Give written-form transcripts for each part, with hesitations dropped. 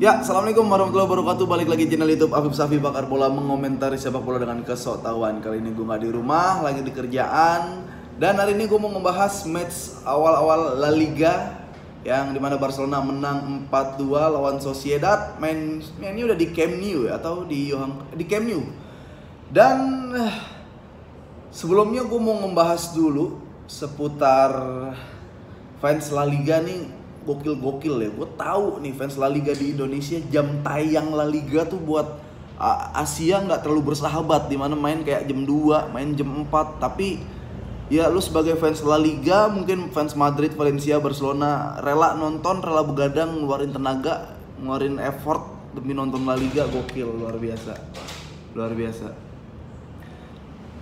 Ya, assalamualaikum warahmatullahi wabarakatuh. Balik lagi channel YouTube Afif Safi Bakar Bola, mengomentari sepak bola dengan kesoktahuan. Kali ini gue nggak di rumah, lagi di kerjaan. Dan hari ini gue mau membahas match awal-awal La Liga yang dimana Barcelona menang 4-2 lawan Sociedad. Mainnya udah di Camp Nou ya, atau di Camp Nou. Dan sebelumnya gue mau membahas dulu seputar fans La Liga nih. Gokil ya, gue tahu nih fans La Liga di Indonesia, jam tayang La Liga tuh buat Asia nggak terlalu bersahabat, dimana main kayak jam 2, main jam 4. Tapi ya lu sebagai fans La Liga, mungkin fans Madrid, Valencia, Barcelona, rela nonton, rela begadang, ngeluarin tenaga, ngeluarin effort demi nonton La Liga. Gokil, luar biasa.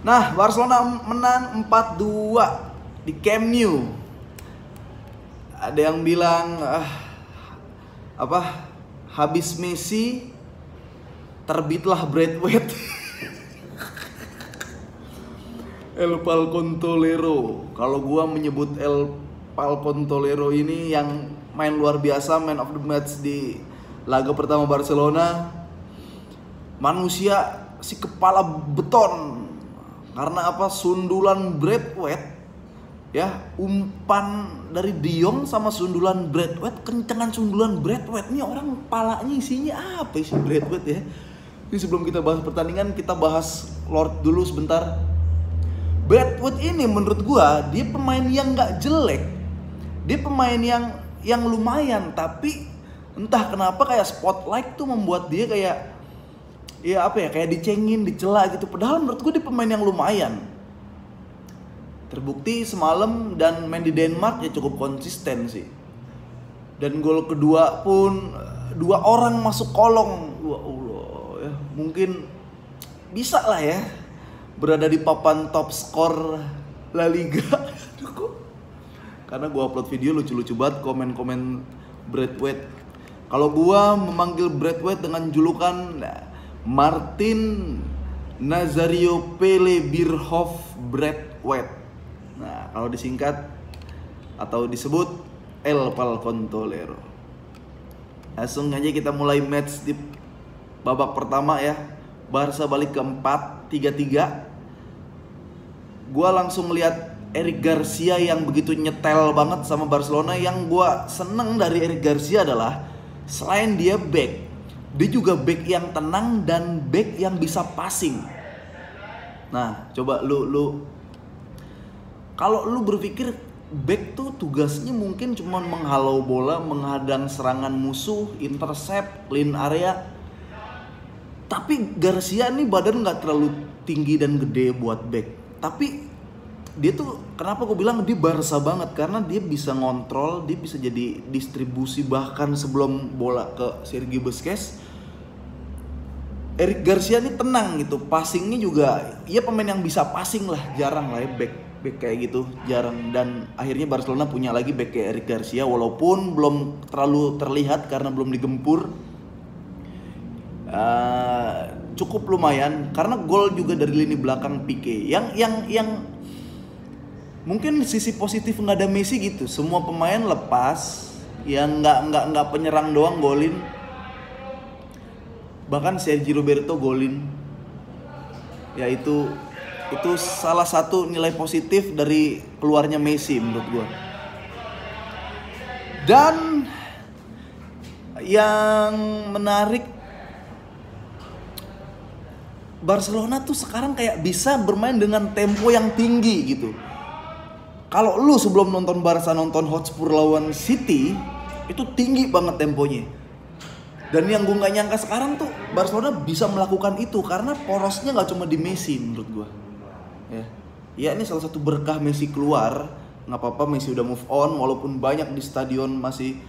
Nah, Barcelona menang 4-2 di Camp Nou. Ada yang bilang habis Messi terbitlah Braithwaite. El Palcontolero. Kalau gua menyebut El Palcontolero ini yang main luar biasa, man of the match di laga pertama Barcelona. Manusia si kepala beton. Karena apa? Sundulan Braithwaite. Ya, umpan dari De Jong sama sundulan Braithwaite, kencengan sundulan Braithwaite. Ini orang palanya isinya apa sih Braithwaite ya? Ini sebelum kita bahas pertandingan, kita bahas Lord dulu sebentar. Braithwaite ini menurut gua dia pemain yang nggak jelek, dia pemain yang lumayan, tapi entah kenapa kayak spotlight tuh membuat dia kayak kayak dicengin, dicela gitu. Padahal menurut gua dia pemain yang lumayan. Terbukti semalam dan main di Denmark ya cukup konsisten sih. Dan gol kedua pun 2 orang masuk kolong. Wah Allah ya, mungkin bisa lah ya berada di papan top skor La Liga. Karena gua upload video lucu-lucu banget komen-komen Braithwaite. Kalau gua memanggil Braithwaite dengan julukan Martin Nazario Pele Bierhoff Braithwaite. Nah, kalau disingkat atau disebut El Palcontolero. Langsung aja kita mulai match di babak pertama ya. Barca balik ke 4-3-3. Gua langsung lihat Eric Garcia yang begitu nyetel banget sama Barcelona. Yang gua seneng dari Eric Garcia adalah selain dia back, dia juga back yang tenang dan back yang bisa passing. Nah, coba lu kalau lu berpikir back tuh tugasnya mungkin cuma menghalau bola, menghadang serangan musuh, intercept, clean area. Tapi Garcia nih badan nggak terlalu tinggi dan gede buat back. Tapi dia tuh kenapa gue bilang dia Barca banget, karena dia bisa ngontrol, dia bisa jadi distribusi bahkan sebelum bola ke Sergio Busquets. Eric Garcia nih tenang gitu, passingnya juga, ia pemain yang bisa passing lah, jarang lah ya back kayak gitu, jarang. Dan akhirnya Barcelona punya lagi back kayak Eric Garcia, walaupun belum terlalu terlihat karena belum digempur. Cukup lumayan karena gol juga dari lini belakang Pique. Yang mungkin sisi positif nggak ada Messi gitu, semua pemain lepas, yang nggak penyerang doang golin. Bahkan Sergio Roberto golin. Ya itu salah satu nilai positif dari keluarnya Messi menurut gua. Dan yang menarik, Barcelona tuh sekarang kayak bisa bermain dengan tempo yang tinggi gitu. Kalau lu sebelum nonton Barca nonton Hotspur lawan City, itu tinggi banget temponya. Dan yang gue gak nyangka sekarang tuh Barcelona bisa melakukan itu karena porosnya gak cuma di Messi menurut gue. Ya ini salah satu berkah Messi keluar. Gak apa-apa Messi udah move on, walaupun banyak di stadion masih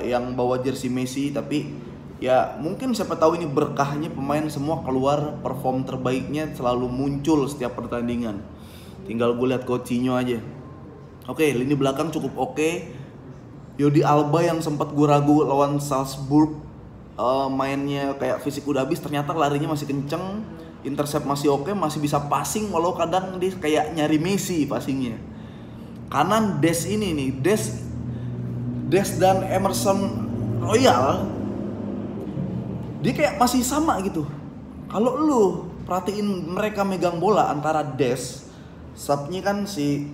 yang bawa jersey Messi. Tapi ya mungkin siapa tahu ini berkahnya, pemain semua keluar, perform terbaiknya selalu muncul setiap pertandingan. Tinggal gue lihat Coutinho aja. Oke, lini belakang cukup oke. Jordi Alba yang sempat gue ragu lawan Salzburg, mainnya kayak fisik udah habis, ternyata larinya masih kenceng, intercept masih oke, masih bisa passing, walau kadang dia kayak nyari Messi passingnya. Kanan Des ini nih, Des dan Emerson Royal Dia kayak masih sama gitu. Kalau lu perhatiin mereka megang bola antara Des, subnya kan si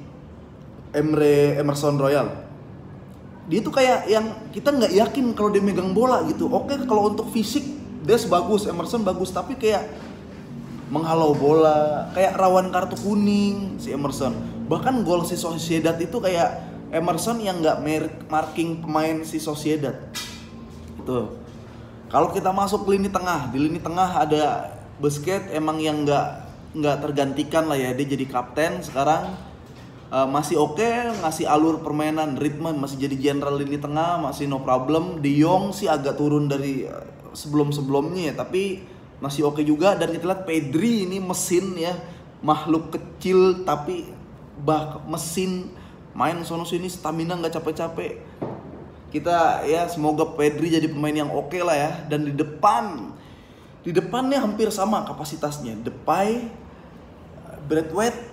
Emerson Royal. Dia tuh kayak yang kita nggak yakin kalau dia megang bola gitu. Oke, kalau untuk fisik Des bagus, Emerson bagus, tapi kayak menghalau bola, kayak rawan kartu kuning si Emerson. Bahkan gol si Sociedad itu kayak Emerson yang nggak marking pemain si Sociedad. Itu. Kalau kita masuk di lini tengah ada Busquets, emang yang nggak tergantikan lah ya, dia jadi kapten sekarang. Masih oke, ngasih alur permainan, ritme, masih jadi general lini tengah, masih no problem. De Jong sih agak turun dari sebelum-sebelumnya ya, tapi masih oke juga. Dan kita lihat Pedri ini mesin ya, makhluk kecil tapi mesin, main sono sini stamina nggak capek-capek. Kita ya semoga Pedri jadi pemain yang oke lah ya. Dan di depannya hampir sama kapasitasnya, Depay, Braithwaite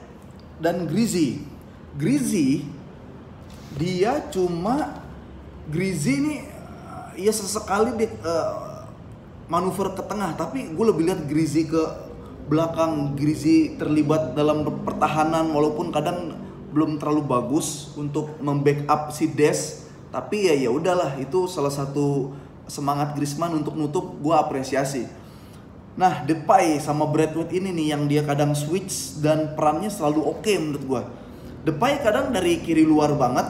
dan Grizzy dia Grizzy ini ya sesekali dia manuver ke tengah, tapi gue lebih lihat Grizzy ke belakang. Grizzy terlibat dalam pertahanan walaupun kadang belum terlalu bagus untuk membackup si Des, tapi ya udahlah, itu salah satu semangat Griezmann untuk nutup, gue apresiasi. Nah, Depay sama Braithwaite ini nih yang dia kadang switch dan perannya selalu oke menurut gue. Depay kadang dari kiri luar banget,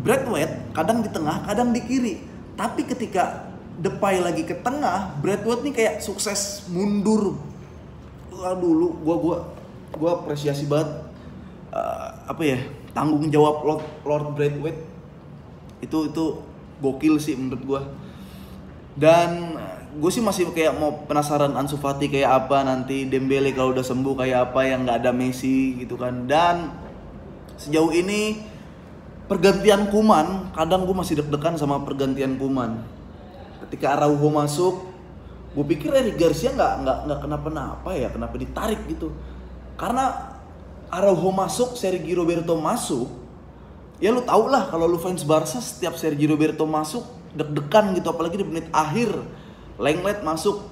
Braithwaite kadang di tengah, kadang di kiri. Tapi ketika Depay lagi ke tengah, Braithwaite nih kayak sukses mundur. Dulu gua apresiasi banget tanggung jawab Lord Braithwaite. Itu gokil sih menurut gua. Dan gue sih masih kayak mau penasaran Ansu Fati kayak apa nanti, Dembele kalau udah sembuh kayak apa yang nggak ada Messi gitu kan. Dan sejauh ini pergantian Koeman, kadang gue masih deg-degan sama pergantian Koeman. Ketika Araujo masuk, gue pikir Eric Garcia nggak kenapa-napa ya, kenapa ditarik gitu. Karena Araujo masuk, Sergio Roberto masuk, ya lu tau lah kalau lu fans Barca, setiap Sergio Roberto masuk deg-degan gitu, apalagi di menit akhir. Lenglet masuk.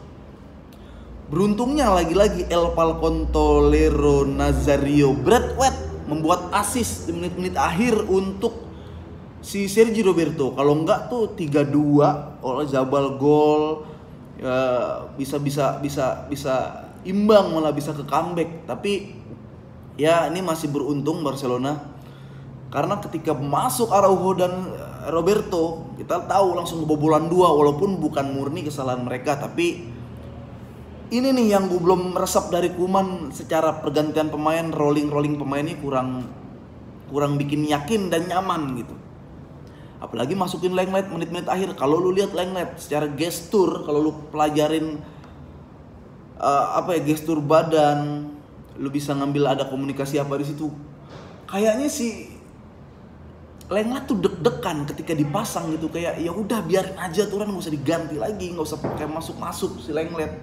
Beruntungnya lagi-lagi El Palcontolero Nazario Braithwaite membuat assist di menit-menit akhir untuk si Sergio Roberto. Kalau enggak tuh 3-2 oleh Zabal gol, bisa imbang, malah bisa ke comeback. Tapi ya ini masih beruntung Barcelona, karena ketika masuk Araujo dan Roberto, kita tahu langsung kebobolan 2, walaupun bukan murni kesalahan mereka. Tapi ini nih yang gue belum meresap dari Koeman, secara pergantian pemain, rolling pemain ini kurang bikin yakin dan nyaman gitu. Apalagi masukin Lenglet menit-menit akhir. Kalau lu lihat Lenglet secara gestur, kalau lu pelajarin gestur badan, lu bisa ngambil ada komunikasi apa di situ. Kayaknya sih Lenglet tuh deg-degan ketika dipasang gitu, kayak ya udah biarin aja tuh, nggak usah diganti lagi, nggak usah pakai masuk si Lenglet.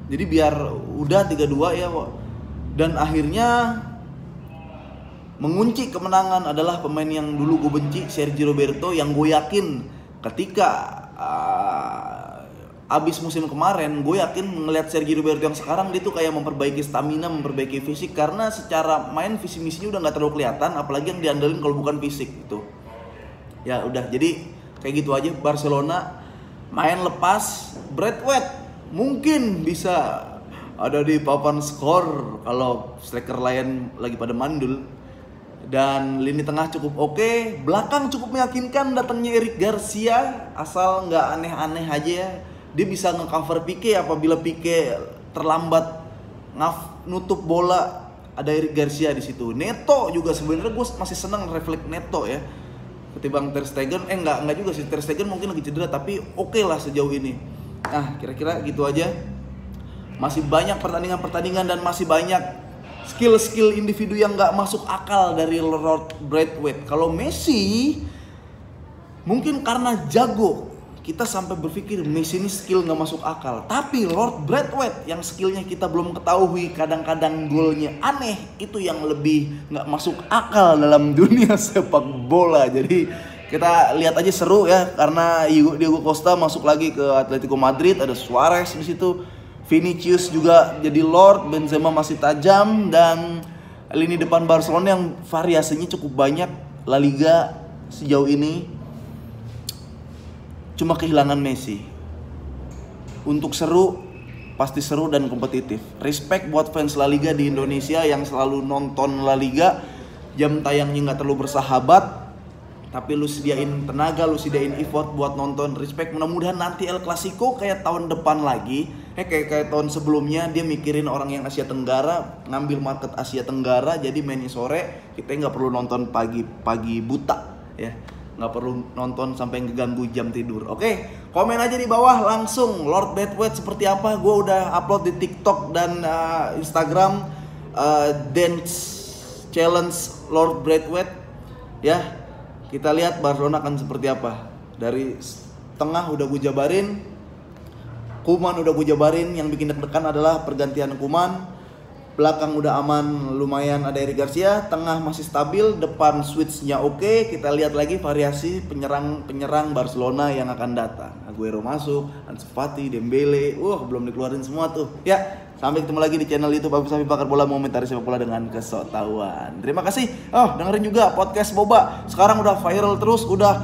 Jadi biar udah 3-2 ya. Dan akhirnya mengunci kemenangan adalah pemain yang dulu gue benci, Sergio Roberto, yang gue yakin ketika abis musim kemarin, gue yakin ngelihat Sergio Roberto yang sekarang dia tuh kayak memperbaiki stamina, memperbaiki fisik, karena secara main visi misinya udah nggak terlalu kelihatan, apalagi yang diandelin kalau bukan fisik gitu. Ya udah, jadi kayak gitu aja. Barcelona main lepas. Braithwaite mungkin bisa ada di papan skor kalau striker lain lagi pada mandul. Dan lini tengah cukup oke, belakang cukup meyakinkan datangnya Eric Garcia, asal nggak aneh-aneh aja ya. Dia bisa nge-cover Pique apabila Pique terlambat nutup bola, ada Eric Garcia di situ. Neto juga sebenarnya gue masih senang refleks Neto ya, ketimbang Ter Stegen. Enggak juga sih, Ter Stegen mungkin lagi cedera, tapi oke lah sejauh ini. Nah, kira-kira gitu aja. Masih banyak pertandingan dan masih banyak skill individu yang nggak masuk akal dari Lord Braithwaite. Kalau Messi mungkin karena jago, kita sampai berpikir Messi ini skill nggak masuk akal. Tapi Lord Braithwaite yang skillnya kita belum ketahui, kadang-kadang golnya aneh, itu yang lebih nggak masuk akal dalam dunia sepak bola. Jadi Kita lihat aja seru ya, karena Diego Costa masuk lagi ke Atletico Madrid, ada Suarez di situ, Vinicius juga jadi Lord, Benzema masih tajam, dan lini depan Barcelona yang variasinya cukup banyak. La Liga sejauh ini cuma kehilangan Messi. Untuk seru, pasti seru dan kompetitif. Respect buat fans La Liga di Indonesia yang selalu nonton La Liga. Jam tayangnya nggak terlalu bersahabat, tapi lu sediain tenaga, lu sediain effort buat nonton. Respect. Mudah-mudahan nanti El Clasico kayak tahun depan lagi, kayak tahun sebelumnya, dia mikirin orang yang Asia Tenggara, ngambil market Asia Tenggara, jadi mainnya sore. Kita nggak perlu nonton pagi buta ya, nggak perlu nonton sampai ngeganggu jam tidur. Oke, komen aja di bawah langsung Lord Braithwaite seperti apa. Gue udah upload di TikTok dan Instagram, dance challenge Lord Braithwaite ya. Kita lihat Barcelona akan seperti apa. Dari tengah udah gue jabarin, Koeman udah gue jabarin. Yang bikin deg-degan adalah pergantian Koeman. Belakang udah aman, lumayan ada Eric Garcia. Tengah masih stabil, depan switch-nya oke. Kita lihat lagi variasi penyerang Barcelona yang akan datang. Aguero masuk, Ansu Fati, Dembele, belum dikeluarin semua tuh. Ya, sampai ketemu lagi di channel YouTube Abi Safi Pakar Bola, mengomentari sepak bola dengan kesotauan. Terima kasih. Dengerin juga podcast Boba. Sekarang udah viral terus, udah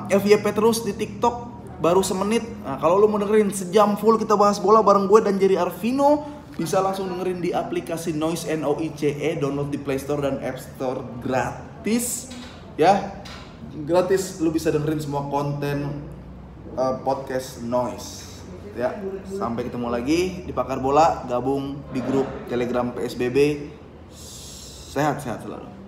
FYP terus di TikTok. Baru semenit. Nah, kalau lu mau dengerin sejam full kita bahas bola bareng gue dan Jerry Arvino, bisa langsung dengerin di aplikasi Noise, Noice. Download di Play Store dan App Store gratis. Ya, gratis. Lu bisa dengerin semua konten podcast Noise. Ya, sampai ketemu lagi di Pakar Bola. Gabung di grup Telegram PSBB. Sehat-sehat selalu.